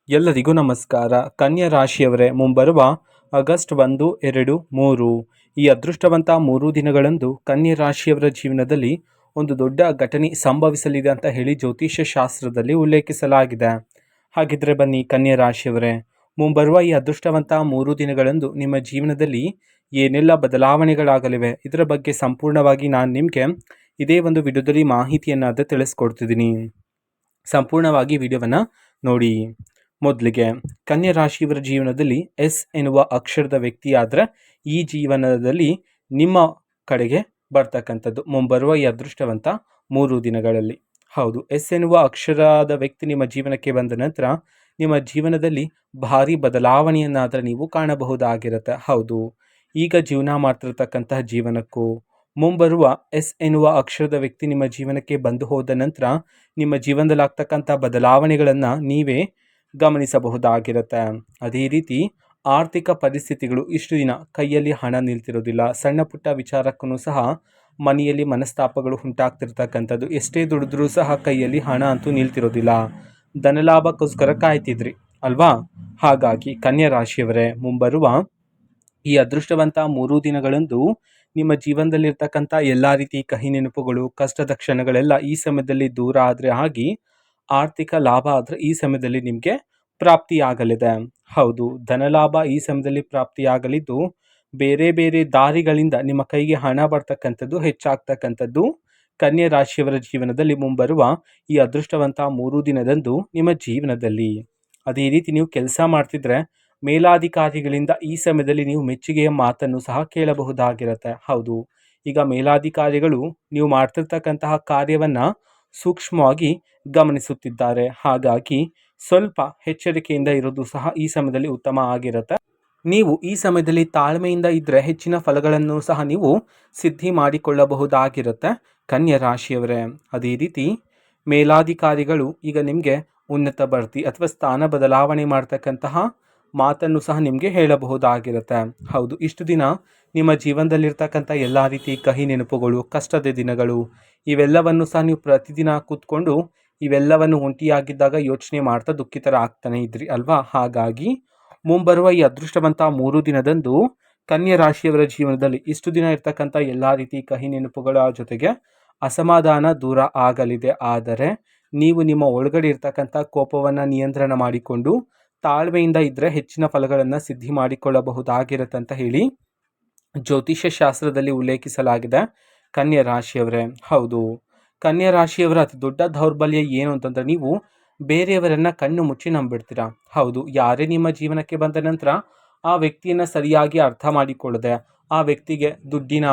ಎಲ್ಲರಿಗೂ ನಮಸ್ಕಾರ. ಕನ್ಯಾ ರಾಶಿಯವರೇ, ಮುಂಬರುವ ಆಗಸ್ಟ್ 1, 2, 3 ಈ ಅದೃಷ್ಟವಂತ 3 ದಿನಗಳಂದು ಕನ್ಯಾ ರಾಶಿಯವರ ಜೀವನದಲ್ಲಿ ಒಂದು ದೊಡ್ಡ ಘಟನೆ ಸಂಭವಿಸಲಿದೆ ಅಂತ ಹೇಳಿ ಜ್ಯೋತಿಷ್ಯ ಶಾಸ್ತ್ರದಲ್ಲಿ ಉಲ್ಲೇಖಿಸಲಾಗಿದೆ. ಹಾಗಿದ್ರೆ ಬನ್ನಿ ಕನ್ಯಾ ರಾಶಿಯವರೇ, ಮುಂಬರುವ ಈ ಅದೃಷ್ಟವಂತ 3 ದಿನಗಳಂದು ನಿಮ್ಮ ಜೀವನದಲ್ಲಿ ಏನೆಲ್ಲ ಬದಲಾವಣೆಗಳಾಗಲಿವೆ ಇದರ ಬಗ್ಗೆ ಸಂಪೂರ್ಣವಾಗಿ ನಾನು ನಿಮಗೆ ಇದೇ ಒಂದು ವಿಡಿಯೋದಲ್ಲಿ ಮಾಹಿತಿಯನ್ನಾದ ತಿಳಿಸ್ಕೊಡ್ತಿದ್ದೀನಿ. ಸಂಪೂರ್ಣವಾಗಿ ವಿಡಿಯೋವನ್ನು ನೋಡಿ. ಮೊದಲಿಗೆ ಕನ್ಯಾ ರಾಶಿಯವರ ಜೀವನದಲ್ಲಿ ಎಸ್ ಎನ್ನುವ ಅಕ್ಷರದ ವ್ಯಕ್ತಿಯಾದರೆ ಈ ಜೀವನದಲ್ಲಿ ನಿಮ್ಮ ಕಡೆಗೆ ಬರ್ತಕ್ಕಂಥದ್ದು ಮುಂಬರುವ ಈ ಅದೃಷ್ಟವಂತ 3 ದಿನಗಳಲ್ಲಿ. ಹೌದು, ಎಸ್ ಎನ್ನುವ ಅಕ್ಷರದ ವ್ಯಕ್ತಿ ನಿಮ್ಮ ಜೀವನಕ್ಕೆ ಬಂದ ನಂತರ ನಿಮ್ಮ ಜೀವನದಲ್ಲಿ ಭಾರಿ ಬದಲಾವಣೆಯನ್ನಾದರೆ ನೀವು ಕಾಣಬಹುದಾಗಿರುತ್ತೆ. ಹೌದು, ಈಗ ಜೀವನ ಮಾಡ್ತಿರ್ತಕ್ಕಂತಹ ಜೀವನಕ್ಕೂ ಮುಂಬರುವ ಎಸ್ ಎನ್ನುವ ಅಕ್ಷರದ ವ್ಯಕ್ತಿ ನಿಮ್ಮ ಜೀವನಕ್ಕೆ ಬಂದು ಹೋದ ನಂತರ ನಿಮ್ಮ ಜೀವನದಲ್ಲಿ ಆಗ್ತಕ್ಕಂಥ ಬದಲಾವಣೆಗಳನ್ನು ನೀವೇ ಗಮನಿಸಬಹುದಾಗಿರುತ್ತೆ. ಅದೇ ರೀತಿ ಆರ್ಥಿಕ ಪರಿಸ್ಥಿತಿಗಳು ಇಷ್ಟು ದಿನ ಕೈಯಲ್ಲಿ ಹಣ ನಿಲ್ತಿರೋದಿಲ್ಲ. ಸಣ್ಣ ಪುಟ್ಟ ವಿಚಾರಕ್ಕೂ ಸಹ ಮನೆಯಲ್ಲಿ ಮನಸ್ತಾಪಗಳು ಉಂಟಾಗ್ತಿರ್ತಕ್ಕಂಥದ್ದು. ಎಷ್ಟೇ ದುಡಿದ್ರೂ ಸಹ ಕೈಯಲ್ಲಿ ಹಣ ಅಂತೂ ನಿಲ್ತಿರೋದಿಲ್ಲ. ಧನಲಾಭಕ್ಕೋಸ್ಕರ ಕಾಯ್ತಿದ್ರಿ ಅಲ್ವಾ? ಹಾಗಾಗಿ ಕನ್ಯಾ ರಾಶಿಯವರೇ, ಮುಂಬರುವ ಈ ಅದೃಷ್ಟವಂತ 3 ದಿನಗಳಂದು ನಿಮ್ಮ ಜೀವನದಲ್ಲಿರ್ತಕ್ಕಂಥ ಎಲ್ಲ ರೀತಿ ಕಹಿ ನೆನಪುಗಳು, ಕಷ್ಟದ ಕ್ಷಣಗಳೆಲ್ಲ ಈ ಸಮಯದಲ್ಲಿ ದೂರ ಆದರೆ ಆಗಿ ಆರ್ಥಿಕ ಲಾಭ ಆದರೆ ಈ ಸಮಯದಲ್ಲಿ ನಿಮಗೆ ಪ್ರಾಪ್ತಿಯಾಗಲಿದೆ. ಹೌದು, ಧನಲಾಭ ಈ ಸಮಯದಲ್ಲಿ ಪ್ರಾಪ್ತಿಯಾಗಲಿದ್ದು ಬೇರೆ ಬೇರೆ ದಾರಿಗಳಿಂದ ನಿಮ್ಮ ಕೈಗೆ ಹಣ ಬರ್ತಕ್ಕಂಥದ್ದು ಹೆಚ್ಚಾಗ್ತಕ್ಕಂಥದ್ದು ಕನ್ಯಾ ರಾಶಿಯವರ ಜೀವನದಲ್ಲಿ ಮುಂಬರುವ ಈ ಅದೃಷ್ಟವಂತ 3 ದಿನದಂದು ನಿಮ್ಮ ಜೀವನದಲ್ಲಿ. ಅದೇ ರೀತಿ ನೀವು ಕೆಲಸ ಮಾಡ್ತಿದ್ರೆ ಮೇಲಾಧಿಕಾರಿಗಳಿಂದ ಈ ಸಮಯದಲ್ಲಿ ನೀವು ಮೆಚ್ಚುಗೆಯ ಮಾತನ್ನು ಸಹ ಕೇಳಬಹುದಾಗಿರುತ್ತೆ. ಹೌದು, ಈಗ ಮೇಲಾಧಿಕಾರಿಗಳು ನೀವು ಮಾಡ್ತಿರ್ತಕ್ಕಂತಹ ಕಾರ್ಯವನ್ನು ಸೂಕ್ಷ್ಮವಾಗಿ ಗಮನಿಸುತ್ತಿದ್ದಾರೆ. ಹಾಗಾಗಿ ಸ್ವಲ್ಪ ಎಚ್ಚರಿಕೆಯಿಂದ ಇರೋದು ಸಹ ಈ ಸಮಯದಲ್ಲಿ ಉತ್ತಮ ಆಗಿರುತ್ತೆ. ನೀವು ಈ ಸಮಯದಲ್ಲಿ ತಾಳ್ಮೆಯಿಂದ ಇದ್ದರೆ ಹೆಚ್ಚಿನ ಫಲಗಳನ್ನು ಸಹ ನೀವು ಸಿದ್ಧಿ ಮಾಡಿಕೊಳ್ಳಬಹುದಾಗಿರುತ್ತೆ ಕನ್ಯಾ ರಾಶಿಯವರೇ. ಅದೇ ರೀತಿ ಮೇಲಾಧಿಕಾರಿಗಳು ಈಗ ನಿಮಗೆ ಉನ್ನತ ಬಡ್ತಿ ಅಥವಾ ಸ್ಥಾನ ಬದಲಾವಣೆ ಮಾಡ್ತಕ್ಕಂತಹ ಮಾತನ್ನು ಸಹ ನಿಮಗೆ ಹೇಳಬಹುದಾಗಿರುತ್ತೆ. ಹೌದು, ಇಷ್ಟು ದಿನ ನಿಮ್ಮ ಜೀವನದಲ್ಲಿರ್ತಕ್ಕಂಥ ಎಲ್ಲ ರೀತಿ ಕಹಿ ನೆನಪುಗಳು, ಕಷ್ಟದ ದಿನಗಳು ಇವೆಲ್ಲವನ್ನು ಸಹ ನೀವು ಪ್ರತಿದಿನ ಕೂತ್ಕೊಂಡು ಇವೆಲ್ಲವನ್ನು ಒಂಟಿಯಾಗಿದ್ದಾಗ ಯೋಚನೆ ಮಾಡ್ತಾ ದುಃಖಿತರ ಆಗ್ತಾನೆ ಇದ್ರಿ ಅಲ್ವಾ? ಹಾಗಾಗಿ ಮುಂಬರುವ ಈ ಅದೃಷ್ಟವಂತ 3 ದಿನದಂದು ಕನ್ಯಾ ರಾಶಿಯವರ ಜೀವನದಲ್ಲಿ ಇಷ್ಟು ದಿನ ಇರ್ತಕ್ಕಂಥ ಎಲ್ಲ ರೀತಿ ಕಹಿ ನೆನಪುಗಳ ಜೊತೆಗೆ ಅಸಮಾಧಾನ ದೂರ ಆಗಲಿದೆ. ಆದರೆ ನೀವು ನಿಮ್ಮ ಒಳಗಡೆ ಇರ್ತಕ್ಕಂಥ ಕೋಪವನ್ನು ನಿಯಂತ್ರಣ ಮಾಡಿಕೊಂಡು ತಾಳ್ಮೆಯಿಂದ ಇದ್ದರೆ ಹೆಚ್ಚಿನ ಫಲಗಳನ್ನು ಸಿದ್ಧಿ ಮಾಡಿಕೊಳ್ಳಬಹುದಾಗಿರುತ್ತೆ ಅಂತ ಹೇಳಿ ಜ್ಯೋತಿಷ್ಯ ಶಾಸ್ತ್ರದಲ್ಲಿ ಉಲ್ಲೇಖಿಸಲಾಗಿದೆ ಕನ್ಯಾ ರಾಶಿಯವರೇ. ಹೌದು, ಕನ್ಯಾ ರಾಶಿಯವರ ಅತಿ ದೊಡ್ಡ ದೌರ್ಬಲ್ಯ ಏನು ಅಂತಂದರೆ ನೀವು ಬೇರೆಯವರನ್ನು ಕಣ್ಣು ಮುಚ್ಚಿ ನಂಬಿಡ್ತೀರಾ. ಹೌದು, ಯಾರೇ ನಿಮ್ಮ ಜೀವನಕ್ಕೆ ಬಂದ ನಂತರ ಆ ವ್ಯಕ್ತಿಯನ್ನು ಸರಿಯಾಗಿ ಅರ್ಥ ಮಾಡಿಕೊಳ್ಳದೆ ಆ ವ್ಯಕ್ತಿಗೆ ದುಡ್ಡಿನ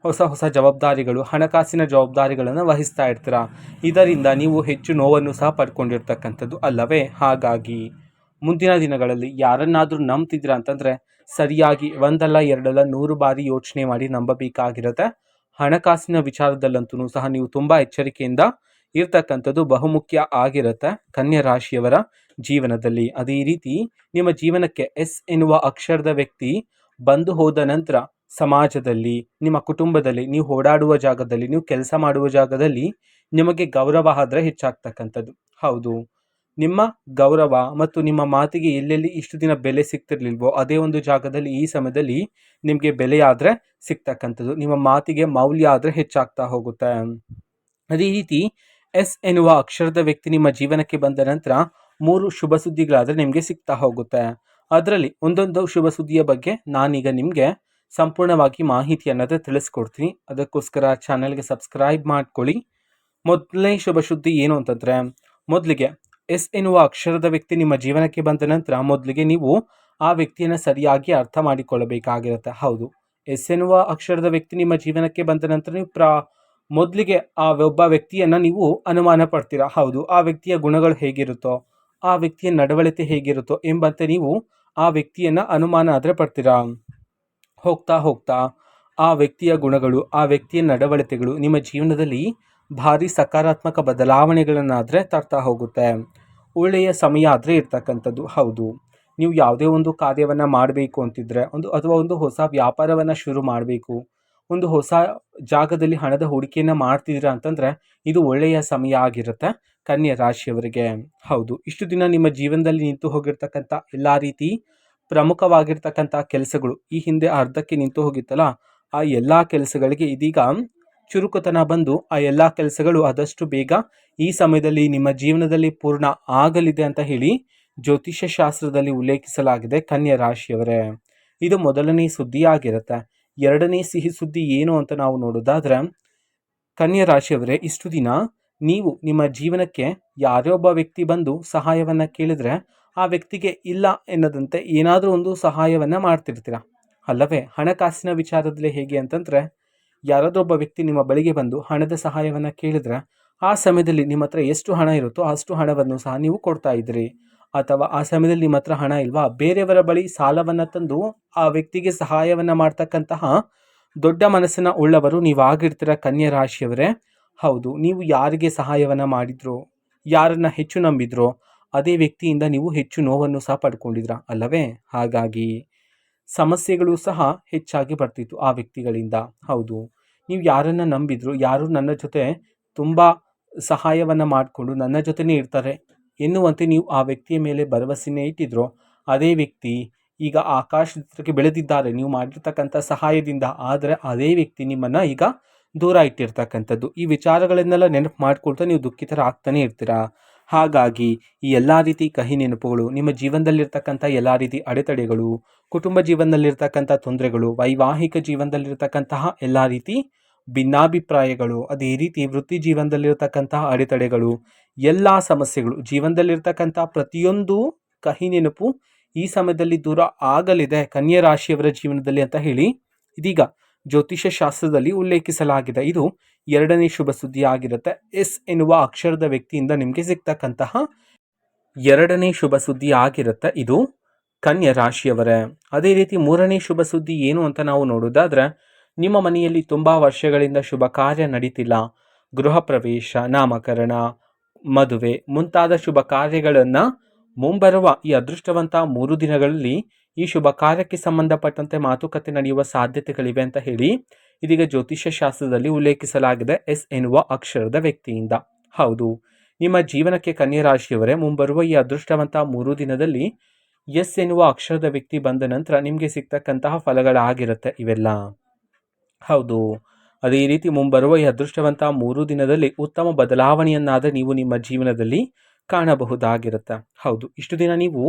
ಹೊಸ ಹೊಸ ಜವಾಬ್ದಾರಿಗಳು, ಹಣಕಾಸಿನ ಜವಾಬ್ದಾರಿಗಳನ್ನು ವಹಿಸ್ತಾ ಇರ್ತೀರಾ. ಇದರಿಂದ ನೀವು ಹೆಚ್ಚು ನೋವನ್ನು ಸಹ ಪಡ್ಕೊಂಡಿರ್ತಕ್ಕಂಥದ್ದು ಅಲ್ಲವೇ? ಹಾಗಾಗಿ ಮುಂದಿನ ದಿನಗಳಲ್ಲಿ ಯಾರನ್ನಾದರೂ ನಂಬ್ತಿದ್ದೀರಾ ಅಂತಂದರೆ ಸರಿಯಾಗಿ ಒಂದಲ್ಲ ಎರಡಲ್ಲ 100 ಬಾರಿ ಯೋಚನೆ ಮಾಡಿ ನಂಬಬೇಕಾಗಿರುತ್ತೆ. ಹಣಕಾಸಿನ ವಿಚಾರದಲ್ಲಂತೂ ಸಹ ನೀವು ತುಂಬ ಎಚ್ಚರಿಕೆಯಿಂದ ಇರ್ತಕ್ಕಂಥದ್ದು ಬಹುಮುಖ್ಯ ಆಗಿರುತ್ತೆ ಕನ್ಯಾ ರಾಶಿಯವರ ಜೀವನದಲ್ಲಿ. ಅದೇ ರೀತಿ ನಿಮ್ಮ ಜೀವನಕ್ಕೆ ಎಸ್ ಎನ್ನುವ ಅಕ್ಷರದ ವ್ಯಕ್ತಿ ಬಂದು ಹೋದ ನಂತರ ಸಮಾಜದಲ್ಲಿ, ನಿಮ್ಮ ಕುಟುಂಬದಲ್ಲಿ, ನೀವು ಓಡಾಡುವ ಜಾಗದಲ್ಲಿ, ನೀವು ಕೆಲಸ ಮಾಡುವ ಜಾಗದಲ್ಲಿ ನಿಮಗೆ ಗೌರವ ಆದರೆ ಹೆಚ್ಚಾಗ್ತಕ್ಕಂಥದ್ದು. ಹೌದು, ನಿಮ್ಮ ಗೌರವ ಮತ್ತು ನಿಮ್ಮ ಮಾತಿಗೆ ಎಲ್ಲೆಲ್ಲಿ ಇಷ್ಟು ದಿನ ಬೆಲೆ ಸಿಗ್ತಿರ್ಲಿಲ್ವೋ ಅದೇ ಒಂದು ಜಾಗದಲ್ಲಿ ಈ ಸಮಯದಲ್ಲಿ ನಿಮಗೆ ಬೆಲೆ ಆದರೆ ಸಿಗ್ತಕ್ಕಂಥದ್ದು, ನಿಮ್ಮ ಮಾತಿಗೆ ಮೌಲ್ಯ ಆದರೆ ಹೆಚ್ಚಾಗ್ತಾ ಹೋಗುತ್ತೆ. ಅದೇ ರೀತಿ ಎಸ್ ಎನ್ನುವ ಅಕ್ಷರದ ವ್ಯಕ್ತಿ ನಿಮ್ಮ ಜೀವನಕ್ಕೆ ಬಂದ ನಂತರ 3 ಶುಭ ಸುದ್ದಿಗಳಾದರೆ ನಿಮಗೆ ಸಿಗ್ತಾ ಹೋಗುತ್ತೆ. ಅದರಲ್ಲಿ ಒಂದೊಂದು ಶುಭ ಸುದ್ದಿಯ ಬಗ್ಗೆ ನಾನೀಗ ನಿಮಗೆ ಸಂಪೂರ್ಣವಾಗಿ ಮಾಹಿತಿಯನ್ನದೇ ತಿಳಿಸ್ಕೊಡ್ತೀನಿ. ಅದಕ್ಕೋಸ್ಕರ ಚಾನಲ್ಗೆ ಸಬ್ಸ್ಕ್ರೈಬ್ ಮಾಡ್ಕೊಳ್ಳಿ. ಮೊದಲನೇ ಶುಭ ಸುದ್ದಿ ಏನು ಅಂತಂದರೆ, ಮೊದಲಿಗೆ ಎಸ್ ಎನ್ನುವ ಅಕ್ಷರದ ವ್ಯಕ್ತಿ ನಿಮ್ಮ ಜೀವನಕ್ಕೆ ಬಂದ ನಂತರ ಮೊದಲಿಗೆ ನೀವು ಆ ವ್ಯಕ್ತಿಯನ್ನು ಸರಿಯಾಗಿ ಅರ್ಥ ಮಾಡಿಕೊಳ್ಳಬೇಕಾಗಿರುತ್ತೆ. ಹೌದು, ಎಸ್ ಎನ್ನುವ ಅಕ್ಷರದ ವ್ಯಕ್ತಿ ನಿಮ್ಮ ಜೀವನಕ್ಕೆ ಬಂದ ನಂತರ ನೀವು ಮೊದಲಿಗೆ ಆ ಒಬ್ಬ ವ್ಯಕ್ತಿಯನ್ನು ನೀವು ಅನುಮಾನ ಪಡ್ತೀರಾ. ಹೌದು, ಆ ವ್ಯಕ್ತಿಯ ಗುಣಗಳು ಹೇಗಿರುತ್ತೋ, ಆ ವ್ಯಕ್ತಿಯ ನಡವಳಿಕೆ ಹೇಗಿರುತ್ತೋ ಎಂಬಂತೆ ನೀವು ಆ ವ್ಯಕ್ತಿಯನ್ನು ಅನುಮಾನ ಆದರೆ ಪಡ್ತೀರಾ. ಹೋಗ್ತಾ ಹೋಗ್ತಾ ಆ ವ್ಯಕ್ತಿಯ ಗುಣಗಳು, ಆ ವ್ಯಕ್ತಿಯ ನಡವಳಿಕೆಗಳು ನಿಮ್ಮ ಜೀವನದಲ್ಲಿ ಭಾರಿ ಸಕಾರಾತ್ಮಕ ಬದಲಾವಣೆಗಳನ್ನಾದರೆ ತರ್ತಾ ಹೋಗುತ್ತೆ. ಒಳ್ಳೆಯ ಸಮಯ ಆದರೆ ಇರ್ತಕ್ಕಂಥದ್ದು. ಹೌದು, ನೀವು ಯಾವುದೇ ಒಂದು ಕಾರ್ಯವನ್ನು ಮಾಡಬೇಕು ಅಂತಿದ್ರೆ ಅಥವಾ ಒಂದು ಹೊಸ ವ್ಯಾಪಾರವನ್ನು ಶುರು ಮಾಡಬೇಕು, ಒಂದು ಹೊಸ ಜಾಗದಲ್ಲಿ ಹಣದ ಹೂಡಿಕೆಯನ್ನು ಮಾಡ್ತಿದ್ದೀರಾ ಅಂತಂದರೆ ಇದು ಒಳ್ಳೆಯ ಸಮಯ ಆಗಿರುತ್ತೆ ಕನ್ಯಾ ರಾಶಿಯವರಿಗೆ. ಹೌದು, ಇಷ್ಟು ದಿನ ನಿಮ್ಮ ಜೀವನದಲ್ಲಿ ನಿಂತು ಹೋಗಿರ್ತಕ್ಕಂಥ ಎಲ್ಲ ರೀತಿ ಪ್ರಮುಖವಾಗಿರ್ತಕ್ಕಂಥ ಕೆಲಸಗಳು ಈ ಹಿಂದೆ ಅರ್ಧಕ್ಕೆ ನಿಂತು ಹೋಗಿತ್ತಲ್ಲ, ಆ ಎಲ್ಲ ಕೆಲಸಗಳಿಗೆ ಇದೀಗ ಚುರುಕುತನ ಬಂದು ಆ ಎಲ್ಲ ಕೆಲಸಗಳು ಆದಷ್ಟು ಬೇಗ ಈ ಸಮಯದಲ್ಲಿ ನಿಮ್ಮ ಜೀವನದಲ್ಲಿ ಪೂರ್ಣ ಆಗಲಿದೆ ಅಂತ ಹೇಳಿ ಜ್ಯೋತಿಷ್ಯ ಶಾಸ್ತ್ರದಲ್ಲಿ ಉಲ್ಲೇಖಿಸಲಾಗಿದೆ ಕನ್ಯಾ ರಾಶಿಯವರೇ. ಇದು ಮೊದಲನೇ ಸುದ್ದಿ ಆಗಿರುತ್ತೆ. ಎರಡನೇ ಸಿಹಿ ಸುದ್ದಿ ಏನು ಅಂತ ನಾವು ನೋಡೋದಾದ್ರೆ, ಕನ್ಯಾ ರಾಶಿಯವರೇ, ಇಷ್ಟು ದಿನ ನೀವು ನಿಮ್ಮ ಜೀವನಕ್ಕೆ ಯಾರೇ ಒಬ್ಬ ವ್ಯಕ್ತಿ ಬಂದು ಸಹಾಯವನ್ನ ಕೇಳಿದ್ರೆ ಆ ವ್ಯಕ್ತಿಗೆ ಇಲ್ಲ ಎನ್ನದಂತೆ ಏನಾದರೂ ಒಂದು ಸಹಾಯವನ್ನ ಮಾಡ್ತಿರ್ತೀರ ಅಲ್ಲವೇ? ಹಣಕಾಸಿನ ವಿಚಾರದಲ್ಲಿ ಹೇಗೆ ಅಂತಂದ್ರೆ, ಯಾರಾದ್ರೂ ಒಬ್ಬ ವ್ಯಕ್ತಿ ನಿಮ್ಮ ಬಳಿಗೆ ಬಂದು ಹಣದ ಸಹಾಯವನ್ನ ಕೇಳಿದ್ರೆ ಆ ಸಮಯದಲ್ಲಿ ನಿಮ್ಮ ಹತ್ರ ಎಷ್ಟು ಹಣ ಇರುತ್ತೋ ಅಷ್ಟು ಹಣವನ್ನು ಸಹ ನೀವು ಕೊಡ್ತಾ ಇದ್ರಿ. ಅಥವಾ ಆ ಸಮಯದಲ್ಲಿ ನಿಮ್ಮ ಹತ್ರ ಹಣ ಇಲ್ವಾ, ಬೇರೆಯವರ ಬಳಿ ಸಾಲವನ್ನ ತಂದು ಆ ವ್ಯಕ್ತಿಗೆ ಸಹಾಯವನ್ನ ಮಾಡ್ತಕ್ಕಂತಹ ದೊಡ್ಡ ಮನಸ್ಸಿನ ಉಳ್ಳವರು ನೀವಾಗಿರ್ತೀರ ಕನ್ಯಾ ರಾಶಿಯವರೇ. ಹೌದು, ನೀವು ಯಾರಿಗೆ ಸಹಾಯವನ್ನ ಮಾಡಿದ್ರೋ, ಯಾರನ್ನ ಹೆಚ್ಚು ನಂಬಿದ್ರೋ ಅದೇ ವ್ಯಕ್ತಿಯಿಂದ ನೀವು ಹೆಚ್ಚು ನೋವನ್ನು ಸಹ ಪಡ್ಕೊಂಡಿದ್ರ ಅಲ್ಲವೇ? ಹಾಗಾಗಿ ಸಮಸ್ಯೆಗಳು ಸಹ ಹೆಚ್ಚಾಗಿ ಬರ್ತಿತ್ತು ಆ ವ್ಯಕ್ತಿಗಳಿಂದ. ಹೌದು, ನೀವು ಯಾರನ್ನ ನಂಬಿದ್ರು, ಯಾರು ನನ್ನ ಜೊತೆ ತುಂಬಾ ಸಹಾಯವನ್ನ ಮಾಡಿಕೊಂಡು ನನ್ನ ಜೊತೆನೇ ಇರ್ತಾರೆ ಎನ್ನುವಂತೆ ನೀವು ಆ ವ್ಯಕ್ತಿಯ ಮೇಲೆ ಭರವಸೆನೇ ಇಟ್ಟಿದ್ರು, ಅದೇ ವ್ಯಕ್ತಿ ಈಗ ಆಕಾಶಕ್ಕೆ ಬೆಳೆದಿದ್ದಾರೆ ನೀವು ಮಾಡಿರ್ತಕ್ಕಂಥ ಸಹಾಯದಿಂದ. ಆದರೆ ಅದೇ ವ್ಯಕ್ತಿ ನಿಮ್ಮನ್ನ ಈಗ ದೂರ ಇಟ್ಟಿರ್ತಕ್ಕಂಥದ್ದು. ಈ ವಿಚಾರಗಳನ್ನೆಲ್ಲ ನೆನಪು ಮಾಡ್ಕೊಳ್ತಾ ನೀವು ದುಃಖಿತರಾಗ್ತಾನೆ ಇರ್ತೀರಾ. ಹಾಗಾಗಿ ಈ ಎಲ್ಲ ರೀತಿ ಕಹಿ ನೆನಪುಗಳು, ನಿಮ್ಮ ಜೀವನದಲ್ಲಿರ್ತಕ್ಕಂಥ ಎಲ್ಲ ರೀತಿ ಅಡೆತಡೆಗಳು, ಕುಟುಂಬ ಜೀವನದಲ್ಲಿರ್ತಕ್ಕಂಥ ತೊಂದರೆಗಳು, ವೈವಾಹಿಕ ಜೀವನದಲ್ಲಿರ್ತಕ್ಕಂತಹ ಎಲ್ಲ ರೀತಿ ಭಿನ್ನಾಭಿಪ್ರಾಯಗಳು, ಅದೇ ರೀತಿ ವೃತ್ತಿ ಜೀವನದಲ್ಲಿರ್ತಕ್ಕಂತಹ ಅಡೆತಡೆಗಳು, ಎಲ್ಲ ಸಮಸ್ಯೆಗಳು, ಜೀವನದಲ್ಲಿರ್ತಕ್ಕಂಥ ಪ್ರತಿಯೊಂದು ಕಹಿ ನೆನಪು ಈ ಸಮಯದಲ್ಲಿ ದೂರ ಆಗಲಿದೆ ಕನ್ಯಾ ರಾಶಿಯವರ ಜೀವನದಲ್ಲಿ ಅಂತ ಹೇಳಿ ಇದೀಗ ಜ್ಯೋತಿಷ್ಯ ಶಾಸ್ತ್ರದಲ್ಲಿ ಉಲ್ಲೇಖಿಸಲಾಗಿದೆ. ಇದು ಎರಡನೇ ಶುಭ ಸುದ್ದಿ ಆಗಿರುತ್ತೆ. ಎಸ್ ಎನ್ನುವ ಅಕ್ಷರದ ವ್ಯಕ್ತಿಯಿಂದ ನಿಮಗೆ ಸಿಗ್ತಕ್ಕಂತಹ ಎರಡನೇ ಶುಭ ಸುದ್ದಿ ಆಗಿರುತ್ತೆ ಇದು ಕನ್ಯಾ ರಾಶಿಯವರೇ. ಅದೇ ರೀತಿ ಮೂರನೇ ಶುಭ ಸುದ್ದಿ ಏನು ಅಂತ ನಾವು ನೋಡೋದಾದ್ರೆ, ನಿಮ್ಮ ಮನೆಯಲ್ಲಿ ತುಂಬಾ ವರ್ಷಗಳಿಂದ ಶುಭ ಕಾರ್ಯ ನಡೀತಿಲ್ಲ, ಗೃಹ ಪ್ರವೇಶ, ನಾಮಕರಣ, ಮದುವೆ ಮುಂತಾದ ಶುಭ ಕಾರ್ಯಗಳನ್ನ ಮುಂಬರುವ ಈ ಅದೃಷ್ಟವಂತ 3 ದಿನಗಳಲ್ಲಿ ಈ ಶುಭ ಕಾರ್ಯಕ್ಕೆ ಸಂಬಂಧಪಟ್ಟಂತೆ ಮಾತುಕತೆ ನಡೆಯುವ ಸಾಧ್ಯತೆಗಳಿವೆ ಅಂತ ಹೇಳಿ ಇದೀಗ ಜ್ಯೋತಿಷ್ಯ ಶಾಸ್ತ್ರದಲ್ಲಿ ಉಲ್ಲೇಖಿಸಲಾಗಿದೆ ಎಸ್ ಎನ್ನುವ ಅಕ್ಷರದ ವ್ಯಕ್ತಿಯಿಂದ. ಹೌದು, ನಿಮ್ಮ ಜೀವನಕ್ಕೆ ಕನ್ಯಾ ರಾಶಿಯವರೇ ಮುಂಬರುವ ಈ ಅದೃಷ್ಟವಂತ 3 ದಿನದಲ್ಲಿ ಎಸ್ ಎನ್ನುವ ಅಕ್ಷರದ ವ್ಯಕ್ತಿ ಬಂದ ನಂತರ ನಿಮಗೆ ಸಿಗ್ತಕ್ಕಂತಹ ಫಲಗಳಾಗಿರುತ್ತೆ ಇವೆಲ್ಲ. ಹೌದು, ಅದೇ ರೀತಿ ಮುಂಬರುವ ಈ ಅದೃಷ್ಟವಂತ 3 ದಿನದಲ್ಲಿ ಉತ್ತಮ ಬದಲಾವಣೆಯನ್ನಾದ ನೀವು ನಿಮ್ಮ ಜೀವನದಲ್ಲಿ ಕಾಣಬಹುದಾಗಿರುತ್ತೆ. ಹೌದು, ಇಷ್ಟು ದಿನ ನೀವು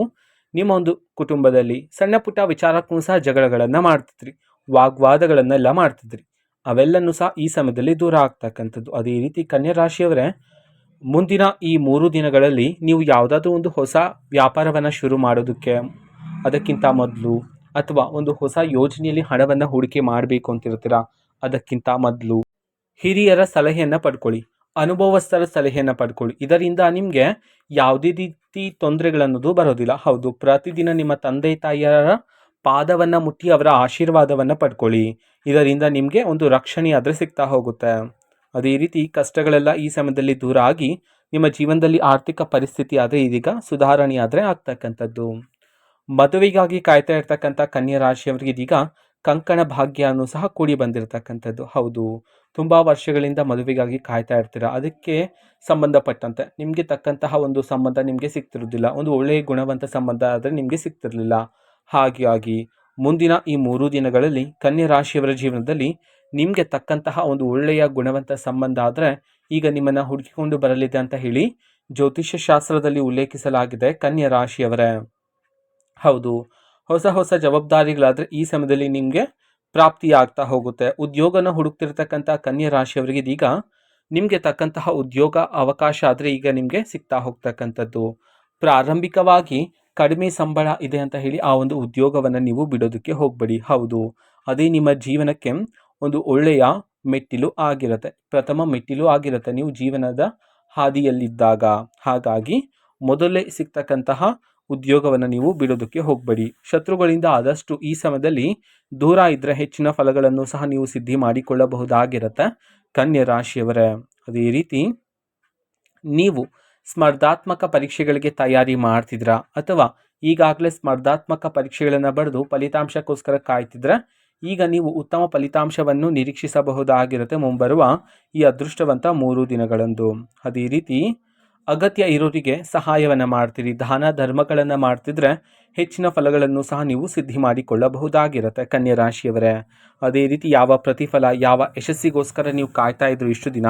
ನಿಮ್ಮ ಒಂದು ಕುಟುಂಬದಲ್ಲಿ ಸಣ್ಣ ಪುಟ್ಟ ವಿಚಾರಕ್ಕೂ ಸಹ ಜಗಳಗಳನ್ನು ಮಾಡ್ತಿದ್ರಿ, ವಾಗ್ವಾದಗಳನ್ನೆಲ್ಲ ಮಾಡ್ತಿದ್ರಿ, ಅವೆಲ್ಲನೂ ಸಹ ಈ ಸಮಯದಲ್ಲಿ ದೂರ ಆಗ್ತಕ್ಕಂಥದ್ದು. ಅದೇ ರೀತಿ ಕನ್ಯಾ ರಾಶಿಯವರೇ, ಮುಂದಿನ ಈ 3 ದಿನಗಳಲ್ಲಿ ನೀವು ಯಾವುದಾದ್ರೂ ಒಂದು ಹೊಸ ವ್ಯಾಪಾರವನ್ನು ಶುರು ಮಾಡೋದಕ್ಕೆ ಅದಕ್ಕಿಂತ ಮೊದಲು, ಅಥವಾ ಒಂದು ಹೊಸ ಯೋಜನೆಯಲ್ಲಿ ಹಣವನ್ನು ಹೂಡಿಕೆ ಮಾಡಬೇಕು ಅಂತಿರ್ತೀರಾ, ಅದಕ್ಕಿಂತ ಮೊದಲು ಹಿರಿಯರ ಸಲಹೆಯನ್ನು ಪಡ್ಕೊಳ್ಳಿ, ಅನುಭವಸ್ಥರ ಸಲಹೆಯನ್ನು ಪಡ್ಕೊಳ್ಳಿ. ಇದರಿಂದ ನಿಮಗೆ ಯಾವುದೇ ರೀತಿ ತೊಂದರೆಗಳನ್ನೋದು ಬರೋದಿಲ್ಲ. ಹೌದು, ಪ್ರತಿದಿನ ನಿಮ್ಮ ತಂದೆ ತಾಯಿಯರ ಪಾದವನ್ನು ಮುಟ್ಟಿ ಅವರ ಆಶೀರ್ವಾದವನ್ನು ಪಡ್ಕೊಳ್ಳಿ. ಇದರಿಂದ ನಿಮಗೆ ಒಂದು ರಕ್ಷಣೆ ಆದರೆ ಸಿಗ್ತಾ ಹೋಗುತ್ತೆ. ಅದೇ ರೀತಿ ಕಷ್ಟಗಳೆಲ್ಲ ಈ ಸಮಯದಲ್ಲಿ ದೂರ ಆಗಿ ನಿಮ್ಮ ಜೀವನದಲ್ಲಿ ಆರ್ಥಿಕ ಪರಿಸ್ಥಿತಿ ಆದರೆ ಇದೀಗ ಸುಧಾರಣೆ ಆದರೆ ಆಗ್ತಕ್ಕಂಥದ್ದು. ಮದುವೆಗಾಗಿ ಕಾಯ್ತಾ ಇರ್ತಕ್ಕಂಥ ಕನ್ಯಾ ರಾಶಿಯವರಿಗೆ ಇದೀಗ ಕಂಕಣ ಭಾಗ್ಯನೂ ಸಹ ಕೂಡಿ ಬಂದಿರತಕ್ಕಂಥದ್ದು. ಹೌದು, ತುಂಬ ವರ್ಷಗಳಿಂದ ಮದುವೆಗಾಗಿ ಕಾಯ್ತಾ ಇರ್ತೀರ, ಅದಕ್ಕೆ ಸಂಬಂಧಪಟ್ಟಂತೆ ನಿಮಗೆ ತಕ್ಕಂತಹ ಒಂದು ಸಂಬಂಧ ನಿಮಗೆ ಸಿಗ್ತಿರೋದಿಲ್ಲ, ಒಂದು ಒಳ್ಳೆಯ ಗುಣವಂತ ಸಂಬಂಧ ಆದರೆ ನಿಮಗೆ ಸಿಗ್ತಿರಲಿಲ್ಲ. ಹಾಗಾಗಿ ಮುಂದಿನ ಈ 3 ದಿನಗಳಲ್ಲಿ ಕನ್ಯಾ ರಾಶಿಯವರ ಜೀವನದಲ್ಲಿ ನಿಮಗೆ ತಕ್ಕಂತಹ ಒಂದು ಒಳ್ಳೆಯ ಗುಣವಂತ ಸಂಬಂಧ ಆದರೆ ಈಗ ನಿಮ್ಮನ್ನು ಹುಡುಕಿಕೊಂಡು ಬರಲಿದೆ ಅಂತ ಹೇಳಿ ಜ್ಯೋತಿಷ್ಯ ಶಾಸ್ತ್ರದಲ್ಲಿ ಉಲ್ಲೇಖಿಸಲಾಗಿದೆ ಕನ್ಯಾ ರಾಶಿಯವರೇ. ಹೌದು, ಹೊಸ ಹೊಸ ಜವಾಬ್ದಾರಿಗಳಾದರೆ ಈ ಸಮಯದಲ್ಲಿ ನಿಮಗೆ ಪ್ರಾಪ್ತಿಯಾಗ್ತಾ ಹೋಗುತ್ತೆ. ಉದ್ಯೋಗನ ಹುಡುಕ್ತಿರ್ತಕ್ಕಂಥ ಕನ್ಯಾ ರಾಶಿಯವರಿಗೆ ಇದೀಗ ನಿಮಗೆ ತಕ್ಕಂತಹ ಉದ್ಯೋಗ ಅವಕಾಶ ಆದರೆ ಈಗ ನಿಮಗೆ ಸಿಗ್ತಾ ಹೋಗ್ತಕ್ಕಂಥದ್ದು. ಪ್ರಾರಂಭಿಕವಾಗಿ ಕಡಿಮೆ ಸಂಬಳ ಇದೆ ಅಂತ ಹೇಳಿ ಆ ಒಂದು ಉದ್ಯೋಗವನ್ನು ನೀವು ಬಿಡೋದಕ್ಕೆ ಹೋಗಬೇಡಿ. ಹೌದು, ಅದೇ ನಿಮ್ಮ ಜೀವನಕ್ಕೆ ಒಂದು ಒಳ್ಳೆಯ ಮೆಟ್ಟಿಲು ಆಗಿರುತ್ತೆ, ಪ್ರಥಮ ಮೆಟ್ಟಿಲು ಆಗಿರುತ್ತೆ ನೀವು ಜೀವನದ ಹಾದಿಯಲ್ಲಿದ್ದಾಗ. ಹಾಗಾಗಿ ಮೊದಲೇ ಸಿಗ್ತಕ್ಕಂತಹ ಉದ್ಯೋಗವನ್ನು ನೀವು ಬಿಡೋದಕ್ಕೆ ಹೋಗಬೇಡಿ. ಶತ್ರುಗಳಿಂದ ಆದಷ್ಟು ಈ ಸಮಯದಲ್ಲಿ ದೂರ ಇದ್ದರೆ ಹೆಚ್ಚಿನ ಫಲಗಳನ್ನು ಸಹ ನೀವು ಸಿದ್ಧಿ ಮಾಡಿಕೊಳ್ಳಬಹುದಾಗಿರುತ್ತೆ ಕನ್ಯಾ ರಾಶಿಯವರೇ. ಅದೇ ರೀತಿ ನೀವು ಸ್ಪರ್ಧಾತ್ಮಕ ಪರೀಕ್ಷೆಗಳಿಗೆ ತಯಾರಿ ಮಾಡ್ತಿದ್ರಾ, ಅಥವಾ ಈಗಾಗಲೇ ಸ್ಪರ್ಧಾತ್ಮಕ ಪರೀಕ್ಷೆಗಳನ್ನು ಬರೆದು ಫಲಿತಾಂಶಕ್ಕೋಸ್ಕರ ಕಾಯ್ತಿದ್ರೆ ಈಗ ನೀವು ಉತ್ತಮ ಫಲಿತಾಂಶವನ್ನು ನಿರೀಕ್ಷಿಸಬಹುದಾಗಿರುತ್ತೆ ಮುಂಬರುವ ಈ ಅದೃಷ್ಟವಂತ 3 ದಿನಗಳಂದು. ಅದೇ ರೀತಿ ಅಗತ್ಯ ಇರೋರಿಗೆ ಸಹಾಯವನ್ನು ಮಾಡ್ತೀರಿ, ದಾನ ಧರ್ಮಗಳನ್ನು ಮಾಡ್ತಿದ್ರೆ ಹೆಚ್ಚಿನ ಫಲಗಳನ್ನು ಸಹ ನೀವು ಸಿದ್ಧಿ ಮಾಡಿಕೊಳ್ಳಬಹುದಾಗಿರುತ್ತೆ ಕನ್ಯಾ ರಾಶಿಯವರೇ. ಅದೇ ರೀತಿ ಯಾವ ಪ್ರತಿಫಲ, ಯಾವ ಯಶಸ್ಸಿಗೋಸ್ಕರ ನೀವು ಕಾಯ್ತಾ ಇದ್ರು ಇಷ್ಟು ದಿನ,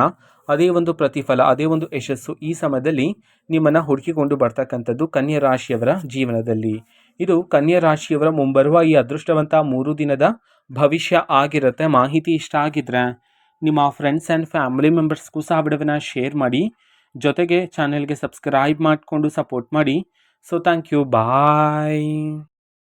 ಅದೇ ಒಂದು ಪ್ರತಿಫಲ, ಅದೇ ಒಂದು ಯಶಸ್ಸು ಈ ಸಮಯದಲ್ಲಿ ನಿಮ್ಮನ್ನು ಹುಡುಕಿಕೊಂಡು ಬರ್ತಕ್ಕಂಥದ್ದು ಕನ್ಯಾ ರಾಶಿಯವರ ಜೀವನದಲ್ಲಿ. ಇದು ಕನ್ಯಾ ರಾಶಿಯವರ ಮುಂಬರುವ ಈ ಅದೃಷ್ಟವಂತ 3 ದಿನದ ಭವಿಷ್ಯ ಆಗಿರುತ್ತೆ. ಮಾಹಿತಿ ಇಷ್ಟ ಆಗಿದ್ರೆ ನಿಮ್ಮ ಫ್ರೆಂಡ್ಸ್ ಆ್ಯಂಡ್ ಫ್ಯಾಮಿಲಿ ಮೆಂಬರ್ಸ್ಗೂ ಸಹ ವಿಡಿಯೋನ ಶೇರ್ ಮಾಡಿ, ಜೊತೆಗೆ ಚಾನೆಲ್ಗೆ ಸಬ್ಸ್ಕ್ರೈಬ್ ಮಾಡಿಕೊಂಡು ಸಪೋರ್ಟ್ ಮಾಡಿ. So thank you, bye.